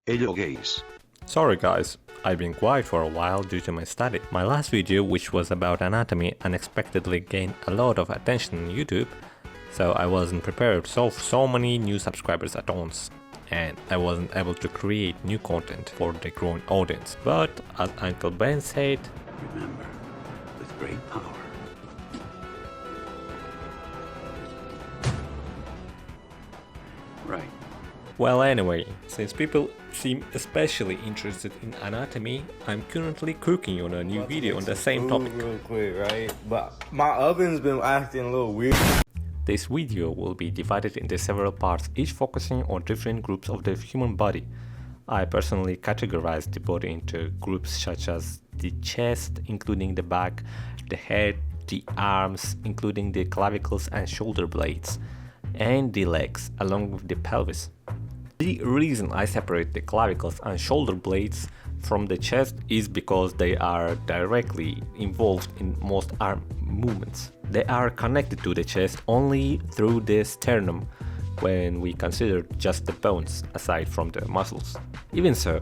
Hello guys. Sorry guys, I've been quiet for a while due to my study. My last video, which was about anatomy, unexpectedly gained a lot of attention on YouTube, so I wasn't prepared to solve so many new subscribers at once, and I wasn't able to create new content for the growing audience. But as Uncle Ben said, Remember, with great power. Right. well anyway, since people seem especially interested in anatomy, I'm currently cooking on a new video on the same topic. Real quick, right? But my oven's been acting a little weird. This video will be divided into several parts, each focusing on different groups of the human body. I personally categorize the body into groups such as the chest, including the back, the head, the arms, including the clavicles and shoulder blades, and the legs, along with the pelvis. The reason I separate the clavicles and shoulder blades from the chest is because they are directly involved in most arm movements. They are connected to the chest only through the sternum when we consider just the bones aside from the muscles. Even so,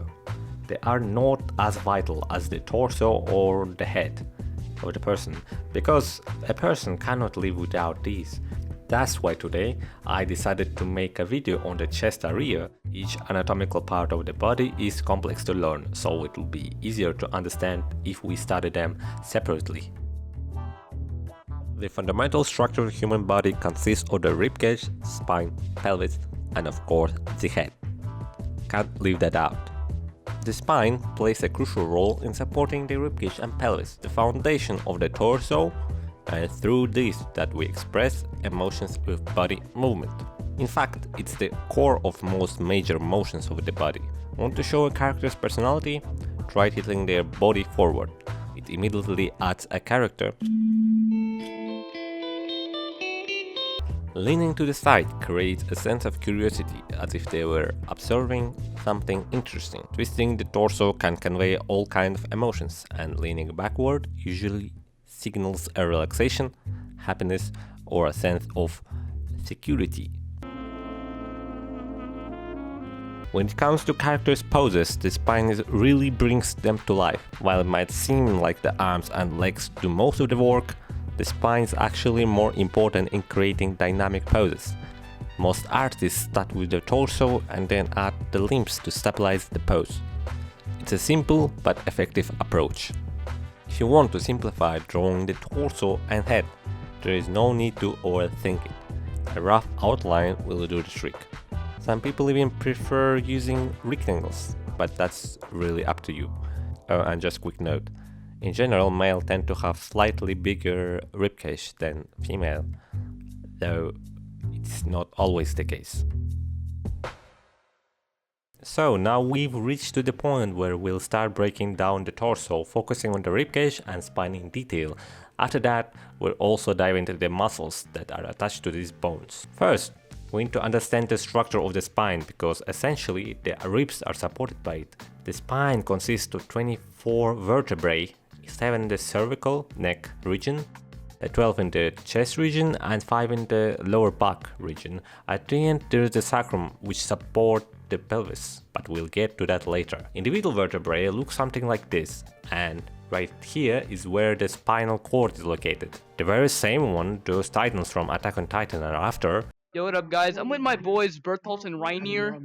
they are not as vital as the torso or the head of the person, because a person cannot live without these. That's why today I decided to make a video on the chest area. Each anatomical part of the body is complex to learn, so it will be easier to understand if we study them separately. The fundamental structure of the human body consists of the ribcage, spine, pelvis, and of course the head. Can't leave that out. The spine plays a crucial role in supporting the ribcage and pelvis, the foundation of the torso, and through this that we express emotions with body movement. In fact, it's the core of most major motions of the body. Want to show a character's personality? Try tilting their body forward. It immediately adds a character. Leaning to the side creates a sense of curiosity, as if they were observing something interesting. Twisting the torso can convey all kinds of emotions, and leaning backward usually signals a relaxation, happiness, or a sense of security. When it comes to characters' poses, the spine really brings them to life. While it might seem like the arms and legs do most of the work, the spine is actually more important in creating dynamic poses. Most artists start with the torso and then add the limbs to stabilize the pose. It's a simple but effective approach. If you want to simplify drawing the torso and head, there is no need to overthink it. A rough outline will do the trick. Some people even prefer using rectangles, but that's really up to you. Oh, and just quick note. In general, male tend to have slightly bigger ribcage than female, though it's not always the case. So now we've reached to the point where we'll start breaking down the torso, focusing on the ribcage and spine in detail. After that, we'll also dive into the muscles that are attached to these bones. First, we need to understand the structure of the spine, because essentially the ribs are supported by it. The spine consists of 24 vertebrae, 7 in the cervical neck region, 12 in the chest region, and 5 in the lower back region. At the end there is the sacrum, which support the pelvis, but we'll get to that later. Individual vertebrae look something like this, and right here is where the spinal cord is located. The very same one those titans from Attack on Titan are after. Yo, what up, guys? I'm with my boys Bertholdt and Rainier.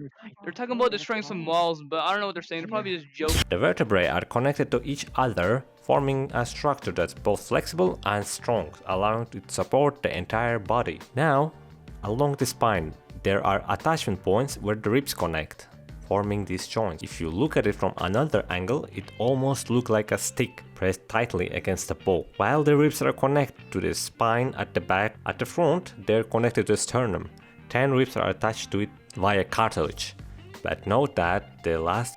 They're talking about destroying some walls, but I don't know what they're saying. They're probably just joking. The vertebrae are connected to each other, forming a structure that's both flexible and strong, allowing it to support the entire body. Now, along the spine, there are attachment points where the ribs connect, forming these joints. If you look at it from another angle, it almost looks like a stick pressed tightly against a bow. While the ribs are connected to the spine at the back, at the front, they're connected to the sternum. 10 ribs are attached to it via cartilage. But note that the last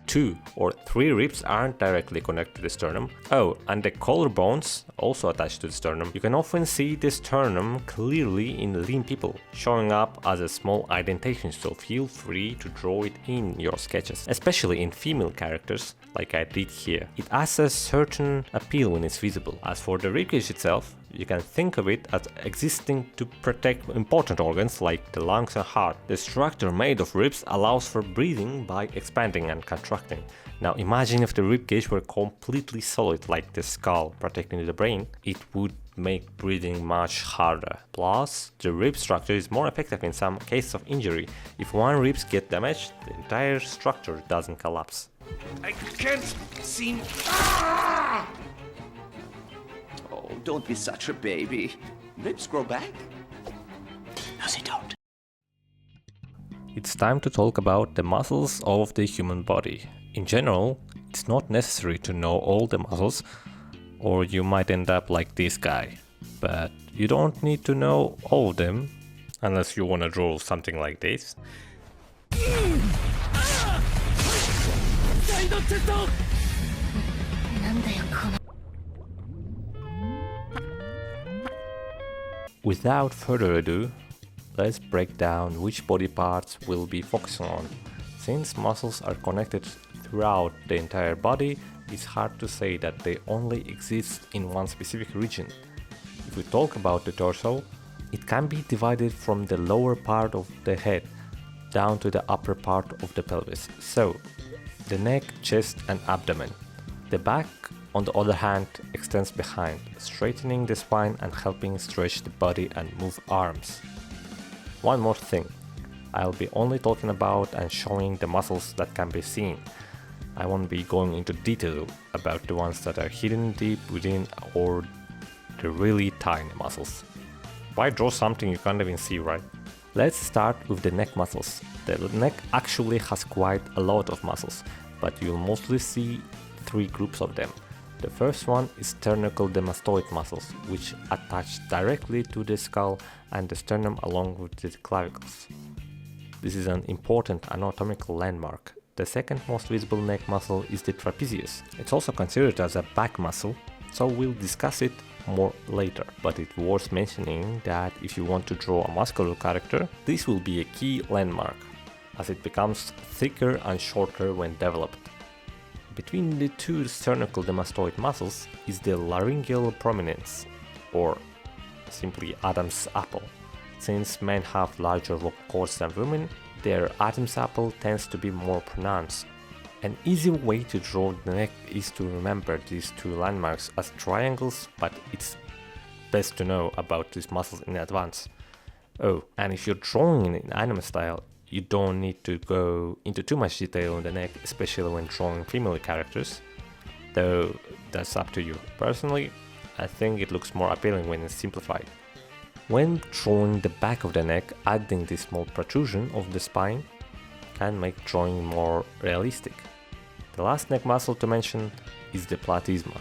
2 or 3 ribs aren't directly connected to the sternum. Oh, and the collarbones also attached to the sternum. You can often see the sternum clearly in lean people, showing up as a small indentation, so feel free to draw it in your sketches, especially in female characters like I did here. It has a certain appeal when it's visible. As for the ribcage itself, You can think of it as existing to protect important organs like the lungs and heart. The structure made of ribs allows for breathing by expanding and contracting. Now imagine if the rib cage were completely solid like the skull protecting the brain, it would make breathing much harder. Plus, the rib structure is more effective in some cases of injury. If one ribs get damaged, the entire structure doesn't collapse. I can't seem. Ah! Oh, don't be such a baby. Ribs grow back? No, they don't. It's time to talk about the muscles of the human body. In general, it's not necessary to know all the muscles, or you might end up like this guy. But you don't need to know all of them, unless you want to draw something like this. Without further ado, let's break down which body parts we'll be focusing on. Since muscles are connected throughout the entire body, it's hard to say that they only exist in one specific region. If we talk about the torso, it can be divided from the lower part of the head down to the upper part of the pelvis. So, the neck, chest and abdomen. The back, on the other hand, extends behind, straightening the spine and helping stretch the body and move arms. One more thing, I'll be only talking about and showing the muscles that can be seen. I won't be going into detail about the ones that are hidden deep within or the really tiny muscles. Why draw something you can't even see, right? Let's start with the neck muscles. The neck actually has quite a lot of muscles, but you'll mostly see three groups of them. The first one is sternocleidomastoid muscles, which attach directly to the skull and the sternum along with the clavicles. This is an important anatomical landmark. The second most visible neck muscle is the trapezius. It's also considered as a back muscle, so we'll discuss it more later. But it's worth mentioning that if you want to draw a muscular character, this will be a key landmark, as it becomes thicker and shorter when developed. Between the two sternocleidomastoid muscles is the laryngeal prominence, or simply Adam's apple. Since men have larger vocal cords than women, their Adam's apple tends to be more pronounced. An easy way to draw the neck is to remember these two landmarks as triangles, but it's best to know about these muscles in advance. Oh, and if you're drawing in anime style, you don't need to go into too much detail on the neck, especially when drawing female characters, though that's up to you. Personally, I think it looks more appealing when it's simplified. When drawing the back of the neck, adding this small protrusion of the spine can make drawing more realistic. The last neck muscle to mention is the platysma,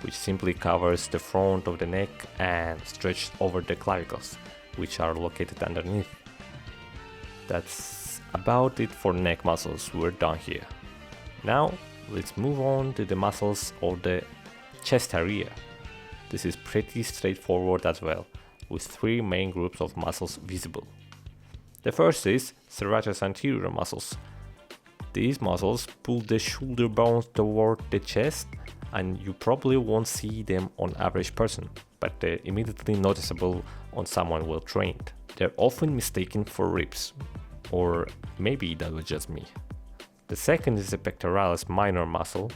which simply covers the front of the neck and stretches over the clavicles, which are located underneath. That's about it for neck muscles, we're done here. Now let's move on to the muscles of the chest area. This is pretty straightforward as well, with three main groups of muscles visible. The first is serratus anterior muscles. These muscles pull the shoulder bones toward the chest, and you probably won't see them on average person, but they're immediately noticeable on someone well trained. They're often mistaken for ribs, or maybe that was just me. The second is the pectoralis minor muscle,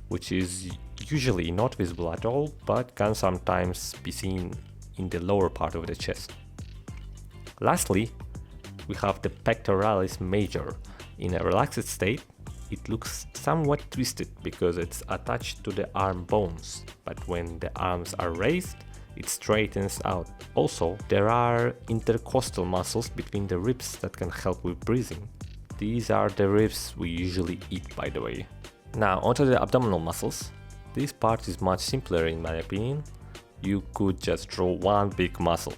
which is usually not visible at all, but can sometimes be seen in the lower part of the chest. Lastly, we have the pectoralis major. In a relaxed state, it looks somewhat twisted because it's attached to the arm bones, but when the arms are raised, it straightens out. Also, there are intercostal muscles between the ribs that can help with breathing. These are the ribs we usually eat, by the way. Now onto the abdominal muscles. This part is much simpler in my opinion. You could just draw one big muscle.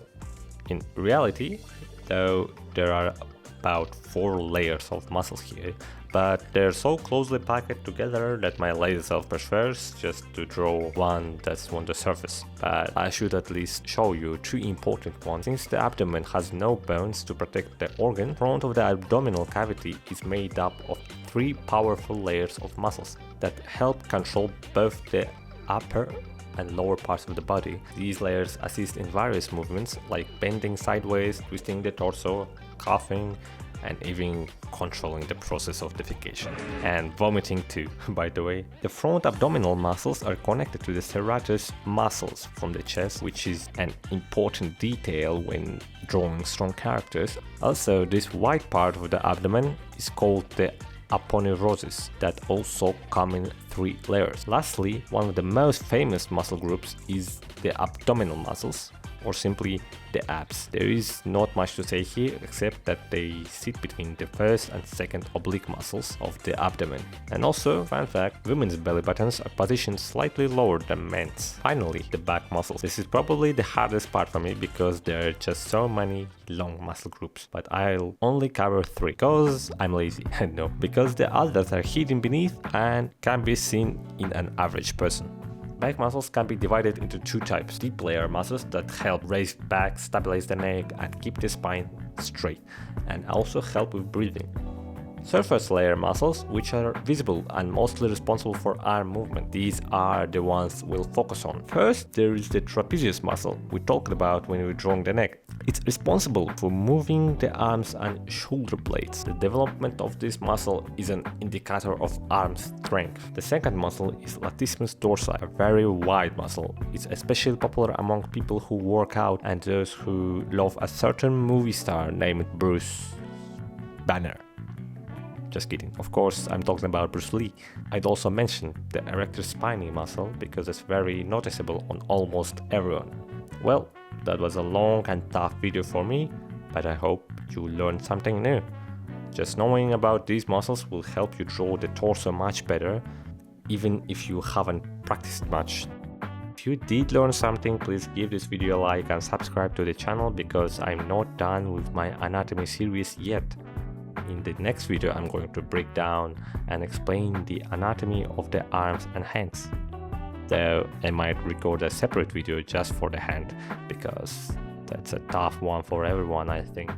In reality, though, there are about 4 layers of muscles here, but they're so closely packed together that my lazy self prefers just to draw one that's on the surface. But I should at least show you 2 important ones. Since the abdomen has no bones to protect the organ, the front of the abdominal cavity is made up of 3 powerful layers of muscles that help control both the upper and lower parts of the body. These layers assist in various movements like bending sideways, twisting the torso, coughing, and even controlling the process of defecation. And vomiting too, by the way. The front abdominal muscles are connected to the serratus muscles from the chest, which is an important detail when drawing strong characters. Also, this white part of the abdomen is called the aponeurosis, that also come in 3 layers. Lastly, one of the most famous muscle groups is the abdominal muscles, or simply the abs. There is not much to say here except that they sit between the first and second oblique muscles of the abdomen. And also, fun fact, women's belly buttons are positioned slightly lower than men's. Finally, the back muscles. This is probably the hardest part for me because there are just so many long muscle groups, but I'll only cover 3 because I'm lazy. No, because the others are hidden beneath and can be seen in an average person. Back muscles can be divided into 2 types: deep layer muscles that help raise back, stabilize the neck, and keep the spine straight, and also help with breathing. Surface layer muscles, which are visible and mostly responsible for arm movement. These are the ones we'll focus on. First, there is the trapezius muscle we talked about when we were drawing the neck. It's responsible for moving the arms and shoulder blades. The development of this muscle is an indicator of arm strength. The second muscle is latissimus dorsi, a very wide muscle. It's especially popular among people who work out and those who love a certain movie star named Bruce Banner. Just kidding. Of course, I'm talking about Bruce Lee. I'd also mention the erector spinae muscle because it's very noticeable on almost everyone. Well, that was a long and tough video for me, but I hope you learned something new. Just knowing about these muscles will help you draw the torso much better, even if you haven't practiced much. If you did learn something, please give this video a like and subscribe to the channel because I'm not done with my anatomy series yet. In the next video, I'm going to break down and explain the anatomy of the arms and hands. Though I might record a separate video just for the hand, because that's a tough one for everyone, I think.